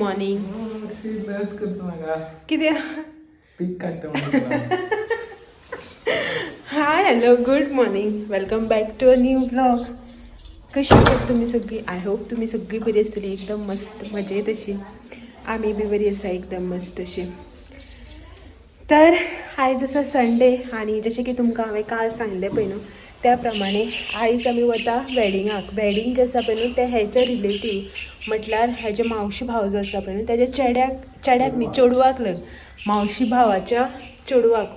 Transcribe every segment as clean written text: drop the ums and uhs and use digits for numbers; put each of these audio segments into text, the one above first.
Morning. किती hi hello good morning. Welcome back to a new blog. कशी आहात तुम्ही सगळी? आय होप तुम्ही सगळी बरी असतली, एकदम मस्त मजेत अशी. आम्ही बी बरी आसा एकदम मस्त अशी. तर आयज आसा संडे आणि जशें की तुमकां हांवें काल सांगलें पळय न्हू त्या प्रमाणे आयज आमी वता वॅडिंगाक. वॅडिंग जें आसा पळय न्हू तें हेजे रिलेटीव म्हटल्यार हेजे मावशी भाव जो आसा पळय न्हू तेज्या चेड्याक न्ही चेडवाक लग्न. मावशी भावाच्या चेडवाक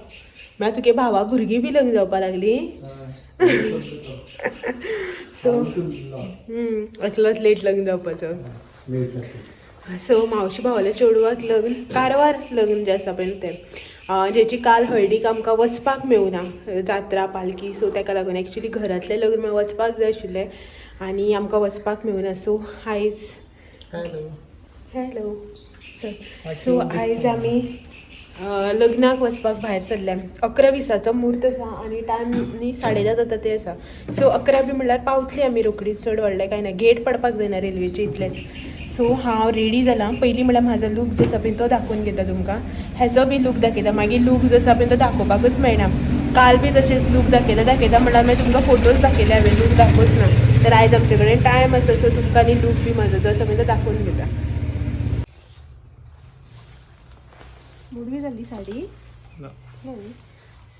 म्हळ्यार तुगे भावाक भुरगीं बी लग्न जावपाक लागलीं. सो असलोच लेट लग्न जावपाचो. सो मावशी भावाल्या चेडवाक लग्न कारवार लग्न जें आसा पळय न्हू तें जेची काल हळडीक आमकां वचपाक मेळूना, जात्रा पालकी. सो ताका लागून एक्चुली घरांतलें लग्न म्हाका वचपाक जाय आशिल्लें आनी आमकां वचपाक मेळूना. सो आयज हॅलो सो आयज आमी लग्नाक वचपाक भायर सरल्या. 11:20 मुहूर्त आसा आनी टायम न्ही 10:30 जाता ते आसा. सो 11 बी म्हणल्यार पावतली आमी रोखडीच, चड व्हडलें कांय ना. गेट पडपाक जायना रेल्वेचे इतलेंच. सो हांव रेडी जालां. पयलीं म्हळ्यार म्हाजो लूक जो आसा पळय तो दाखोवन घेता तुमकां. हेचो बी लूक दाखयता. मागीर लूक जो आसा पळय तो दाखोवपाकूच मेळना. काल बी तशेंच लूक दाखयता म्हणल्यार मागीर तुमकां फोटोज दाखयले हांवें, लूक दाखोवच ना. तर आयज आमचे कडेन टायम आसा सो तुमकां न्ही लूक बी म्हाजो जो आसा पळय तो दाखोवन घेता. मुडवी जाल्ली साडी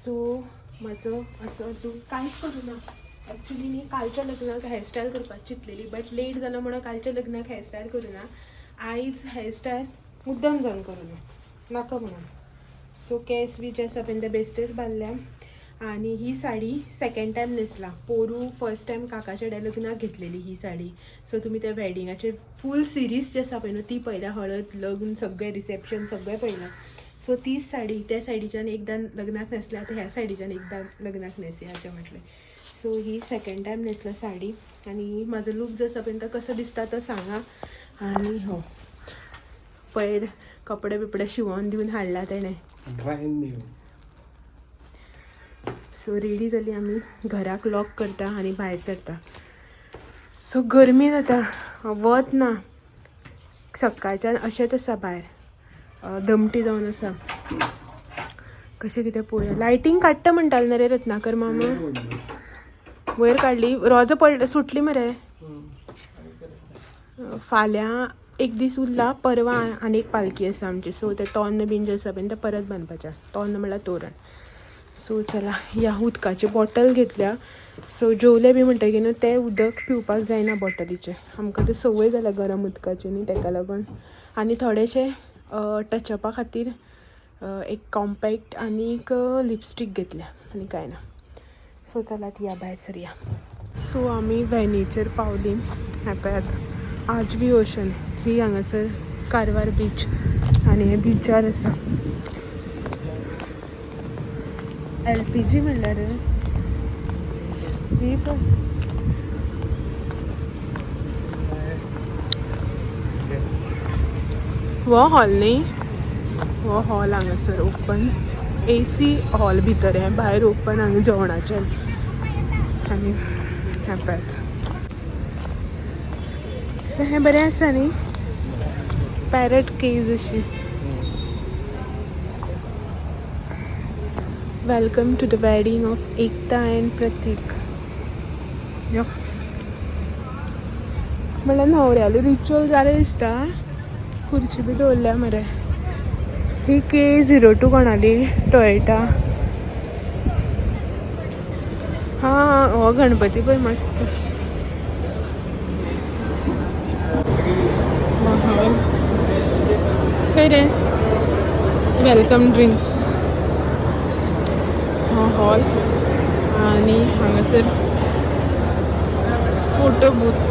सो म्हाजो असो लूक कांयच करूं ना. एक्चुली न्ही कालच्या लग्नाक हेअरस्टायल करपाक चिंतलेली बट लेट जालो म्हणून कालच्या लग्नाक हेअरस्टायल करूं ना. आयज हेअरस्टायल मुद्दम जावन करूं नाका म्हणून. सो केस बी जे आसा पळय ते बेश्टेच बांदल्या आनी ही साडी सेकंड टायम न्हेसला. पोरू फर्स्ट टायम काका चेड्या लग्नाक घेतलेली ही साडी. सो तुमी त्या वॅडिंगाचे फूल सिरीज जी आसा पळय न्हू ती पळयल्या, हळद लग्न सगळें रिसेप्शन सगळें पळयलां. सो तीच साडी त्या सायडीच्यान एकदां लग्नाक न्हेसल्या आतां ह्या सायडीच्यान एकदां लग्नाक न्हेसया अशें म्हटलें. सो ही सेकंड टायम न्हेसला साडी आनी म्हाजो लूक जो आसा पळय तो कसो दिसता तो सांगा. आनी हो पयर कपडे बिपडे शिवोन दिवन हाडला तेणें. सो रेडी जाली आमी. घराक लॉक करता आनी भायर सरता. सो गरमी जाता, वत ना. सकाळच्यान अशेंच आसा भायर, दमटी जावन आसा. कशें कितें पळोवया. लायटींग काडटा म्हणटालो ना रे रत्नाकर मामा. वयर काडली, रोजा पडली सुटली मरे. फाल्यां एक दीस उरला, परवा आनी एक पालखी आसा आमची. सो ते तोन्न बीन जे आसा पळय ते परत बांदपाचें. तोन्न म्हणल्यार तोरण. सो चला ह्या उदकाची बॉटल घेतल्या. सो जेवले बी म्हणटकीर न्हू तें उदक पिवपाक जायना बॉटलीचें. आमकां ती संवय जाल्या गरम उदकाची न्ही ताका लागून. आनी थोडेशें टचअपा खातीर एक कॉम्पॅक्ट आनीक लिपस्टीक घेतल्या आनी कांय ना. सो चलात या भायर सरया. सो आमी वॅनीचेर पावलीं. हें पळयात आजवी ओशन. ही हांगासर कारवार बीच आनी हे बिचार आसा. LPG म्हणल्यार ही पळय. हो हॉल न्ही, हो हॉल हांगासर ओपन AC हॉल भितर. हें भायर ओपन हांगा जेवणाचें आनी हें पळयात. सो हें बरें आसा न्ही, पॅरट केज अशी. Welcome to the wedding of Ekta and Prateek. यो म्हणल्यार न्हवऱ्यालो रिच्युअल जालें दिसता. खुर्ची बी दवरल्या मरे. ही K02 कोणाली टॉयटा. हां हो गणपती पळय मस्त. खंय रे वेलकम ड्रिंक. हो हॉल आनी हांगासर फोटो बूथ.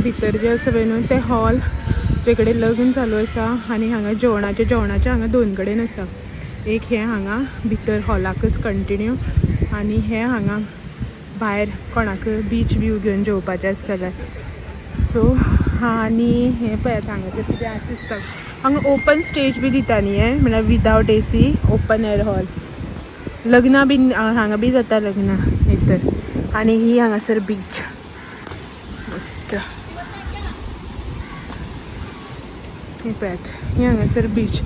भितर जे आसा पळय न्हू ते हॉल जेकडे लग्न चालू आसा आनी हांगा जेवणाचे हांगा 2 कडेन आसा. एक हे हांगा भितर हॉलाकच कंटिन्यू आनी हे हांगा भायर कोणाक बीच व्यू घेवन जेवपाचें आसता जाल्यार. सो आनी हे पळयात हांगासर कितें आसा दिसता. हांगा ओपन स्टेज बी दिता न्ही हे म्हळ्यार without AC open air hall. लग्नां बीन हांगा बी जाता लग्नां भितर. आनी ही हांगासर बीच मस्त. हे पळयात ही हांगासर बीच.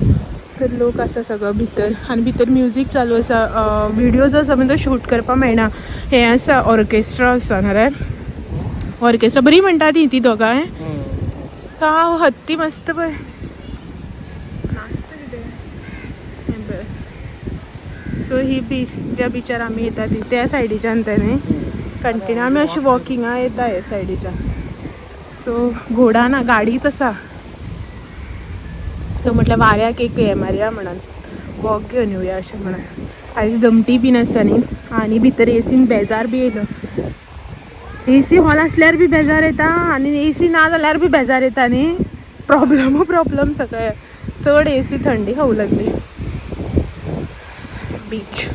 तर लोक आसा सगळो भितर आनी भितर म्युजीक चालू आसा. व्हिडिओ जो आसा तो शूट करपाक मेळना. हे आसा ऑर्केस्ट्रा आसा नाल्यार ऑर्केस्ट्रा बरी म्हणटा ती दोगांय. साव हत्ती मस्त पळय नाचता कितें. सो ही बीच ज्या बिचार आमी येता ती त्या सायडीच्यान ते न्ही कंटिन्यू आमी अशी वॉकिंगा येता हे सायडीच्यान. सो घोडा ना गाडीच आसा. सो म्हटल्यार वाऱ्याक एक हे मारया म्हणून वॉक घेवन येवया अशें म्हणून. आयज दमटी बीन आसा न्ही आनी भितर एसीन बेजार बी येयलो. AC हॉल आसल्यार बी बेजार येता आनी AC ना जाल्यार बी बेजार येता न्ही. प्रॉब्लम सगळे. चड AC थंडी खावू लागली. बीच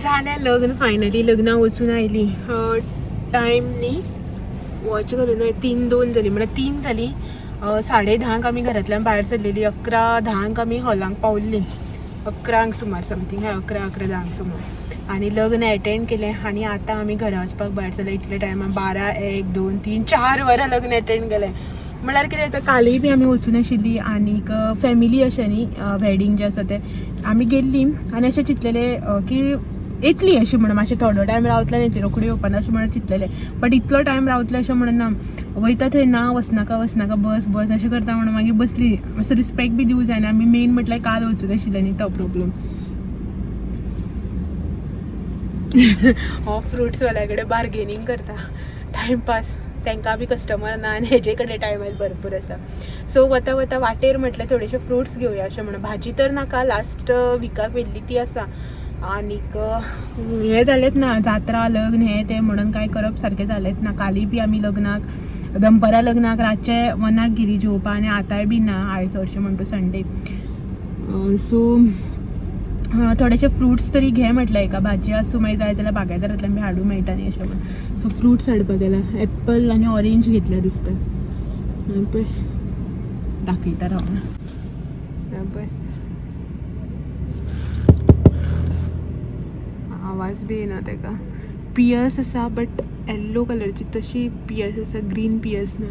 जालें. लग्न फायनली लग्नाक वचून आयली. टायम न्ही वॉच करून 3:02 जाली म्हळ्यार 3 जाली. 10:30 आमी घरांतल्यान भायर सरलेली. 11:10 आमी हॉलांक पावल्ली. 11 सुमार समथींग 11:10 सुमार. आनी लग्न एटेंड केलें आनी आतां आमी घरा वचपाक भायर सरले. इतले टायमार 12, 1, 2, 3, 4 वरां लग्न एटेंड केलें. म्हळ्यार कितें जाता कालय बी आमी वचून आशिल्ली आनीक फॅमिली अशें न्ही वेडींग जें आसा तें आमी गेल्ली आनी अशें चिंतलेलें की येतली अशी म्हणून मातशें थोडो टायम रावतलें न्ही ती रोखडी येवपाना अशें म्हणून चिंतलेलें. बट इतलो टायम रावतलें अशें म्हणून ना. वयता थंय ना वचनाका बस अशें करता म्हणून मागीर बसली. असो रिस्पेक्ट बी दिवूं जायना. आमी मेन म्हटल्यार काल वचून आशिल्लें न्ही तो प्रॉब्लम. हो फ्रुट्सवाल्या कडेन बार्गेनींग करता टायमपास. तांकां बी कस्टमर ना आनी हेजे कडेन टायम भरपूर आसा. सो वता वता वाटेर म्हटल्यार थोडेशे फ्रुट्स घेवया अशें म्हणून. भाजी तर नाका लास्ट विकाक व्हेल्ली ती आसा. आनीक हे जालेत ना जात्रा लग्न हे ते म्हणून कांय करप सारकें जालेंच ना. काली बी आमी लग्नाक दनपारां लग्नाक रातचे 1 गेली जेवपा आनी आतांय बी ना. आयज हरशीं म्हणटा संडे. सो थोडेशे फ्रुट्स तरी घे म्हटलें. एका भाजी आसूं मागीर जाय जाल्यार बागायदारांतल्यान बी हाडूं मेळटा न्ही अशें म्हणून. सो फ्रुट्स हाडपाक गेला. एप्पल आनी ऑरेंज घेतल्या दिसता. पळय दाखयता राव पळय आवाज बी येना तेका. पियर्स आसा बट येल्लो कलरची तशी पियर्स आसा ग्रीन पियर्स ना.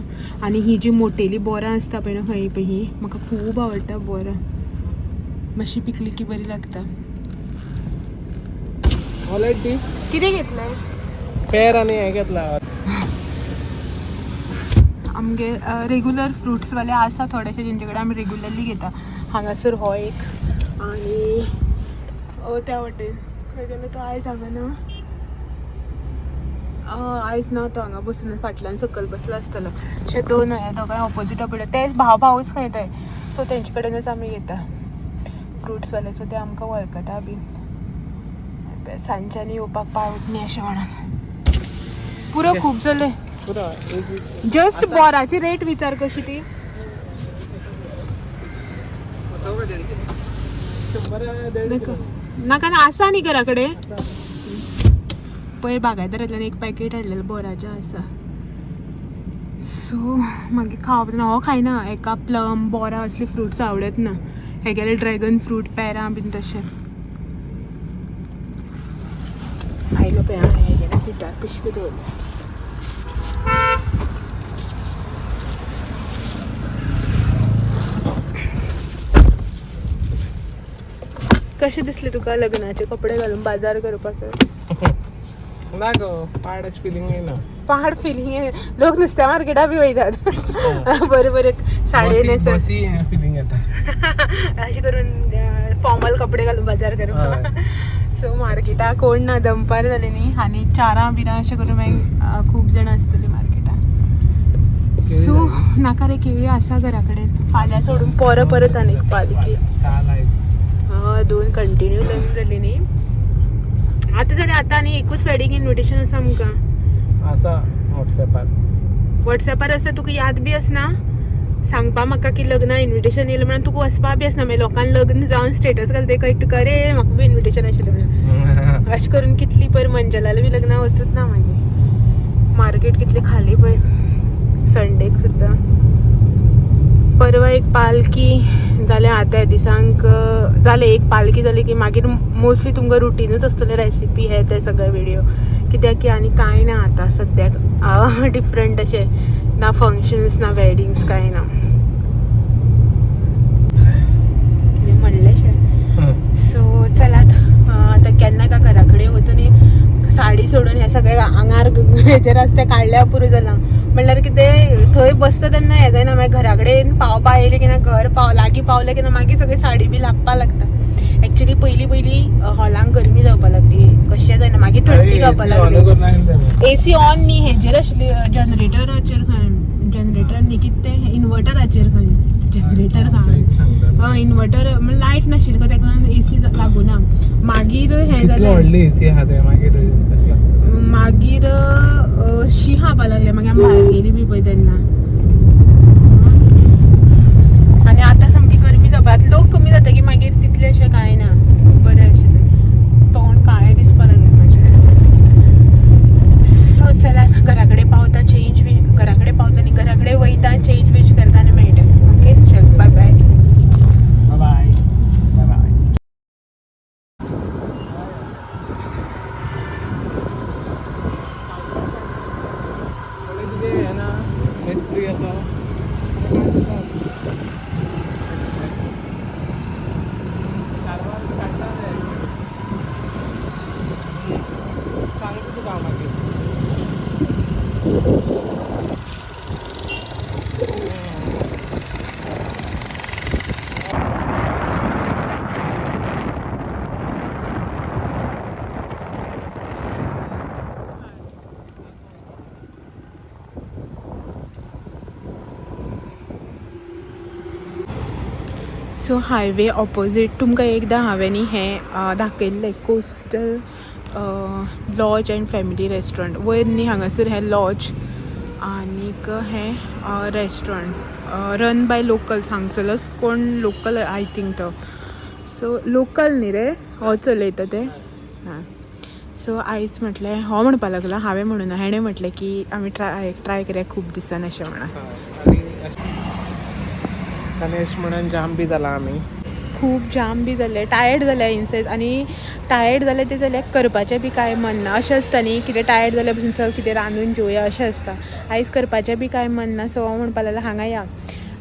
आनी ही जी मोटेली बोरां आसता पळय न्हू खंय पळय ही म्हाका खूब आवडटा बोरां. मातशी पिकली की बरी लागता. कितें घेतलें? पेर आनी हें घेतला. आमगे रेगुलर फ्रुट्सवाले आसा थोडेशे जेंचे कडेन आमी रेगुलरली घेता. हांगासर हो एक आनी त्या वटेन खंय गेलो तो आयज हांगा ना. आयज ना तो हांगा बसून फाटल्यान सकयल बसलो आसतलो. अशे 2 हे दोगांय ऑपोजीट ते भावूच खंय ते. सो तेंचे कडेनच आमी घेता फ्रुट्सवाले. सो ते आमकां वळखता बीन. सांच्यानी येवपाक पावत न्ही अशें म्हणून. पुरो खूब जालें. जस्ट बोराची रेट विचार कशी ती. नाका ना आसा न्ही घरा कडेन. पळय बागायदारांतल्यान एक पॅकेट हाडलेलें बोराचें आसा. सो मागीर खावप ना. हो खायना. एका प्लम बोरा असली फ्रुट्स आवडत ना. हे गेले ड्रॅगन फ्रूट पेरां बीन तशें. आयलो पळय हांवें हे गेले सिटार पिशवी दवरली. कशें दिसले तुका लग्नाचे कपडे घालून बाजार करपाक? ना गो पाड फिलिंग येना. पहाड फिलिंग. लोक नुस्त्या मार्केटा बी वयतात बरे बरे साडे न्हेसून फिलिंग येता अशें करून फॉर्मल कपडे घालून बाजार करपाक. सो मार्केटाक कोण ना. दनपार जालें न्ही आनी 4 बिरां अशें करून मागीर खूब जाणां आसतलीं मार्केटान. सो नाका रे केळी आसा घरा कडेन फाल्यां सोडून परत आनीक पालकी दोन कंटिन्यू लग्न जाली न्ही आतां जाल्यार आतां आनी एकूच वेडिंग इन्विटेशन आसा आमकां आसा वॉट्सॅपार आसा तुका याद बी आसना सांगपा म्हाका की लग्ना इन्विटेशन येयलें म्हणून तुका वचपा बी आसना मागीर लोकांनी लग्न जावन स्टेटस घालता कळटा तुका रे म्हाका बी इन्विटेशन आशिल्लें म्हणून अशें करून कितली पयर मंजलाल बी लग्ना वचूच ना मागीर मार्केट कितली खाली पळय संडेक सुद्दां परवा एक पालकी जालें आतां ह्या दिसांक जालें एक पालकी जाली की मागीर मोस्टली तुमकां रुटीनच आसतलें रेसिपी हे ते सगळे व्हिडिओ कित्याक की आनी कांय ना आतां सद्याक डिफरंट अशें ना फंक्शन्स ना वेडिंग्स कांय ना कितें म्हणलेंशें सो चलात आतां केन्ना का घरा कडेन वचून साडी सोडून हे सगळे आंगार हेचेर आसता तें काडल्या पुरो जाला म्हणल्यार कितें थंय बसता तेन्ना हें जायना मागीर घरा कडेन पावपा येयलें की ना घर लागीं पावलें की ना मागीर सगळी साडी बी लागपा लागता एक्चुली पयलीं हॉलांक गरमी जावपा लागली कशें जायना मागीर थंडी जावपा लागली एसी ऑन न्ही हेजेर आशिल्ली जनरेटराचेर खंय जनरेटर न्ही कितें तें इन्वर्टराचेर खंय जनरेटर खंय इन्वर्टर लायट नाशिल्ली गो तेका एसी लागू ना मागीर हें जालें मागीर शी खावपा लागलें मागीर आमी भायर गेली बी पळय तेन्ना आनी आतां सामकी गरमी जावपा आतां लोक कमी जाता की मागीर तितलें अशें कांय ना बरें आशिल्लें तोंड काळें दिसपा लागलें म्हाजें सो चला घरा कडेन पावता चेंज बी घरा कडेन पावता आनी घरा कडेन वयता चेंज बीच करता आनी मेळटा ओके चल bye bye so highway opposite तुमकां एकदां हांवें न्ही हें दाखयल्लें coastal lodge and family restaurant वयर न्ही हांगासर हें लॉज आनीक हें रेस्टॉरंट रन बाय लोकल्स हांगसरलोच कोण लोकल आय थिंक तो सो लोकल न्ही रे हो चलयता ते हां सो आयज म्हटलें हो म्हणपा लागला हांवें म्हणून हेणें म्हटलें की आमी ट्राय करया खूब दिसान अशें म्हणून गणेश म्हणून जाम बी जाला आमी खूब जाम बी जाले टायर्ड जाल्या इनसायड आनी टायर्ड जाले ते जाल्यार करपाचें बी कांय मन ना अशें आसता न्ही कितें टायर्ड जाल्यार पसून चल कितें रांदून जेवया अशें आसता आयज करपाचें बी कांय मन ना सो हांव म्हणपा लागलें हांगा या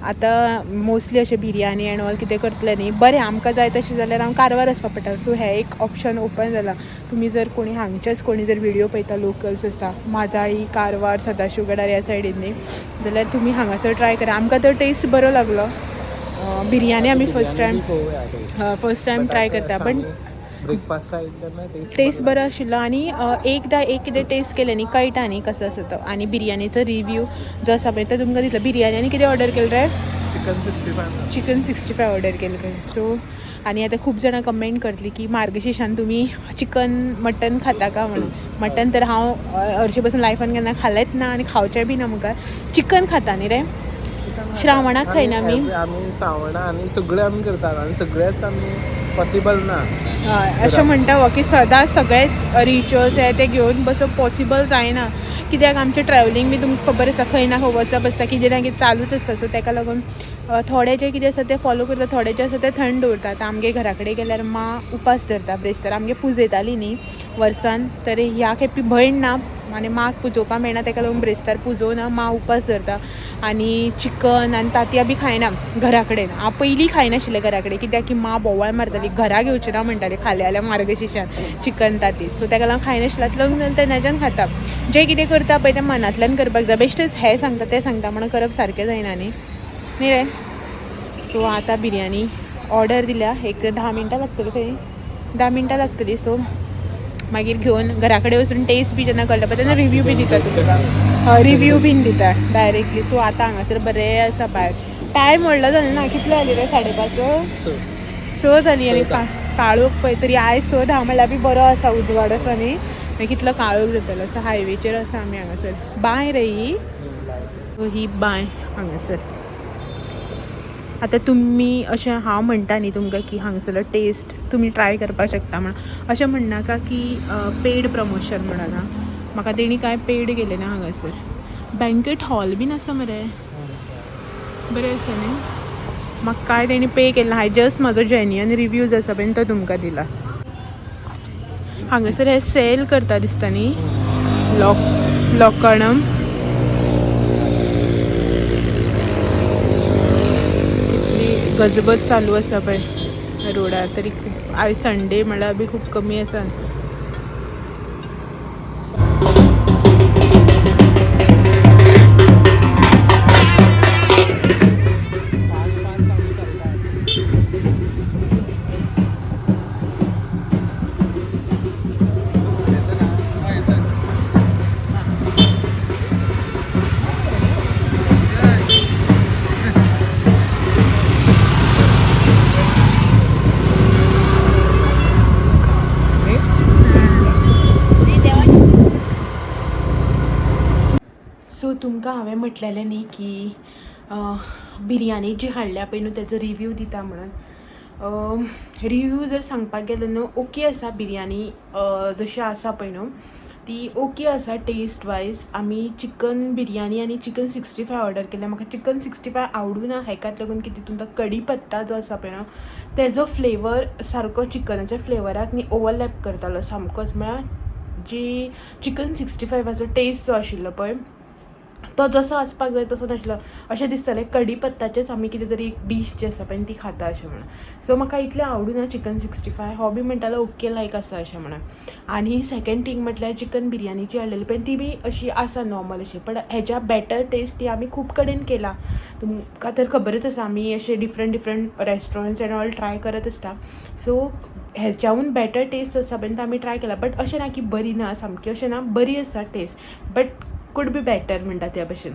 आतां मोस्टली अशें बिरयानी एंड ऑल कितें करतलें न्ही बरें आमकां जाय तशें जाल्यार हांव कारवार वचपा पडटा सो हें एक ऑप्शन ओपन जाला तुमी जर कोणी हांगचेच कोणी जर व्हिडिओ पळयता लोकल्स आसा माजाळी कारवार सदाशिवगडार ह्या सायडीन न्ही जाल्यार तुमी हांगासर ट्राय करा आमकां तर टेस्ट बरो लागलो बिरयानी आमी फर्स्ट टायम ट्राय करता बट टेस्ट बरो आशिल्लो आनी एकदां एक कितें टेस्ट केलें न्ही कळटा न्ही कसो आसा तो आनी बिरयानीचो रिव्यू जो आसा पळय तो तुमकां दितलो बिरयानी आनी कितें ऑर्डर केलें रे चिकन 65 ऑर्डर केलें सो आनी आतां खूब जाणां कमेंट करतलीं की मार्गशिशान तुमी चिकन मटन खाता का म्हणून मटन तर हांव हरशीं पासून लायफान केन्ना खालेंच ना आनी खावचें बी ना मुखार चिकन खाता न्ही रे श्रावणाक खायना आमी श्रावणा आनी सगळें आमी करतात आनी सगळेंच आमी पॉसिबल ना हय अशें म्हणटा हो की सदांच सगळेच रिच्युअल्स हे ते घेवन बसप पॉसिबल जायना कित्याक आमचें ट्रॅवलींग बी तुमकां खबर आसा खंय ना खंय वचप आसता कितें ना कितें चालूच आसता सो ताका लागून थोडे जे कितें आसा ते फॉलो करता थोडे जे आसा ते थंड दवरता आतां आमगे घरा कडेन गेल्यार मां उपास धरता ब्रेस्तार आमगे पुजयताली न्ही वर्सान तर ह्या खेपी भयण ना आनी माक पुजोवपा मेळना ताका लागून ब्रेस्तार पुजोवन मां उपास धरता आनी चिकन आनी तांतयां बी खायना घरा कडेन हांव पयलीं खायनाशिल्लें घरा कडेन कित्याक की मां बोवाळ मारताली घरा घेवचें ना म्हणटाली खालें जाल्यार मार्गशिशान चिकन तांती सो ताका लागून खायनाशिल्लें लग्न जालें तेन्नाच्यान खाता जें कितें करता पळय तें मनांतल्यान करपाक जाय बेश्टेच हें सांगता तें सांगता म्हणून करप सारकें जायना न्ही रे सो आतां बिरयानी ऑर्डर दिल्या एक 10 मिनटां लागतली खंय 10 मिनटां लागतली सो मागीर घेवन घरा कडेन वचून टेस्ट बी जेन्ना कळटा पळय तेन्ना रिव्यू बी दिता तुका रिव्ह्यू बीन दिता डायरेक्टली. सो आतां हांगासर बरें आसा भायर. टायम व्हडलो जालो ना, कितले जाली रे 5:30 स जाली आनी काळोख पळय तरी आयज 6:10 म्हणल्यार बी बरो आसा, उजवाड आसा न्ही. मागीर कितलो काळोख जातलो. सो हायवेचेर आसा आमी हांगासर. बांय रे ही बांय हांगासर. आतां तुमी अशें हांव म्हणटा न्ही तुमकां की हांगासरलो टेस्ट तुमी ट्राय करपाक शकता म्हणून. अशें म्हणनाका की पेड प्रमोशन म्हणून ना. म्हाका तेणी कांय पेड केलें ना हांगासर. बँकेट हॉल बीन आसा मरे, बरें आसा न्ही. म्हाका कांय तेणी पे केलें ना. हांवें जस्ट म्हाजो जेन्युअन रिव्ह्यूज आसा पळय तो तुमकां दिला. हांगासर हे सेल करता दिसता न्ही लोकणम. कितली गजबज चालू आसा पळय रोडार. तरी खूब आयज संडे म्हणल्यार बी खूब कमी आसा. सो तुमकां हांवें म्हटलेलें न्ही की बिरयानी जी हाडल्या पळय न्हू तेजो रिव्ह्यू दिता म्हणून. रिव्ह्यू जर सांगपाक गेलो न्हू ओके आसा बिरयानी जशी आसा पळय न्हू ती ओके आसा टेस्ट वायज. आमी चिकन बिरयानी आनी चिकन 65 ऑर्डर केलें. म्हाका चिकन 65 आवडूना हेकाच लागून की तितून तो कढीपत्ता जो आसा पळय न्हू तेजो फ्लेवर सारको चिकनाच्या फ्लेवराक न्ही ओवरलॅप करतालो सामकोच. म्हळ्यार जी चिकन 65 टेस्ट जो आशिल्लो पळय तो जसो आसपाक जाय तसो नाशिल्लो. अशें दिसतालें कढीपत्ताचेच आमी कितें तरी एक डीश जी आसा पळय ती खाता अशें म्हणून. सो म्हाका इतलें आवडूना चिकन 65. हो बी म्हणटालो ओके लायक आसा अशें म्हणून. आनी सेकंड थिंग म्हटल्यार चिकन बिरयानी जी हाडलेली पळय ती बी अशी आसा नॉर्मल अशी. पण हेज्या बेटर टेस्ट ती आमी खूब कडेन केला. तुमकां तर खबरच आसा आमी अशे different restaurants end all try करत आसता. सो हेच्याहून बेटर टेस्ट आसा पळय तो आमी ट्राय केला. बट अशें ना की बरी ना सामकी अशें ना, बरी आसा taste but could be better म्हणटा त्या भशेन.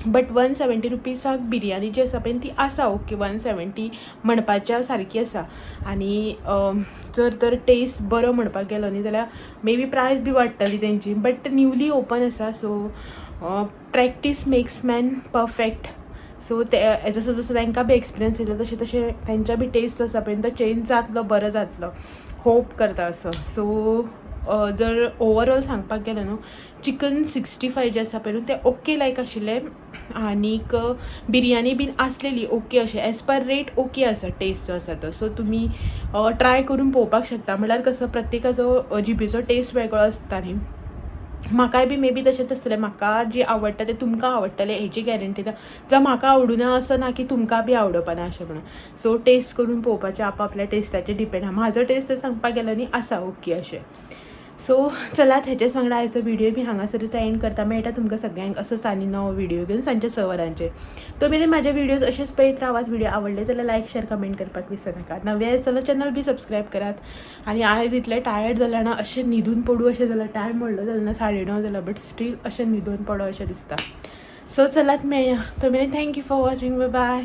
बट 170 रुपीजाक बिरयानी जी आसा पळय ती आसा ओके. 170 म्हणपाच्या सारकी आसा. आनी जर तर टेस्ट बरो म्हणपाक गेलो न्ही जाल्यार मे बी प्रायस बी वाडटली तेंची. बट न्यूली ओपन आसा so practice makes man perfect. So ते जसो जसो तांकां बी एक्सपिरियन्स येयलो तशें तशें तेंच्या बी टेस्ट आसा पळय तो चेंज जातलो, बरो जातलो होप करता असो. सो जर ओवरऑल सांगपाक गेलें न्हू चिकन 65 जें आसा पळय न्हू तें ओके लायक आशिल्लें. आनीक बिरयानी बीन आसलेली ओके अशें एज पर रेट ओके आसा टेस्ट जो आसा तो. सो तुमी ट्राय करून पळोवपाक शकता. म्हळ्यार कसो प्रत्येकाचो जिबेचो टेस्ट वेगळो आसता न्ही. म्हाकाय बी मे बी तशेंच आसतलें. म्हाका जी आवडटा तें तुमकां आवडटलें हेजी गॅरंटी ना. जावं म्हाका आवडुना असो ना की तुमकां बी आवडपाना अशें म्हणून. सो टेस्ट करून पळोवपाचें आपल्या टेस्टाचेर डिपेंड आहा. म्हाजो टेस्ट सांगपाक गेलो न्ही आसा ओके अशें. सो चलात हेजेच वांगडा आयचो व्हिडिओ बी हांगासरच एंड करता. मेळटा तुमकां सगळ्यांक असोच आनी नवो व्हिडिओ घेवन सांजचे 6 वरांचेर. तो मेरेन म्हाजे व्हिडिओज अशेंच पळयत रावात. व्हिडिओ आवडले जाल्यार लायक शेअर कमेंट करपाक विसरनाका. नवे आयज जाल्यार चॅनल बी सबस्क्रायब करात. आनी आयज इतलें टायर्ड जाल्यार ना अशें न्हिदून पडू अशें जाल्यार. टायम व्हडलो जालो ना 9:30 जाल्यार बट स्टील अशें न्हिदून पडो अशें दिसता. सो चलात मेळया. तो मेरेन thank you for watching. Bye bye.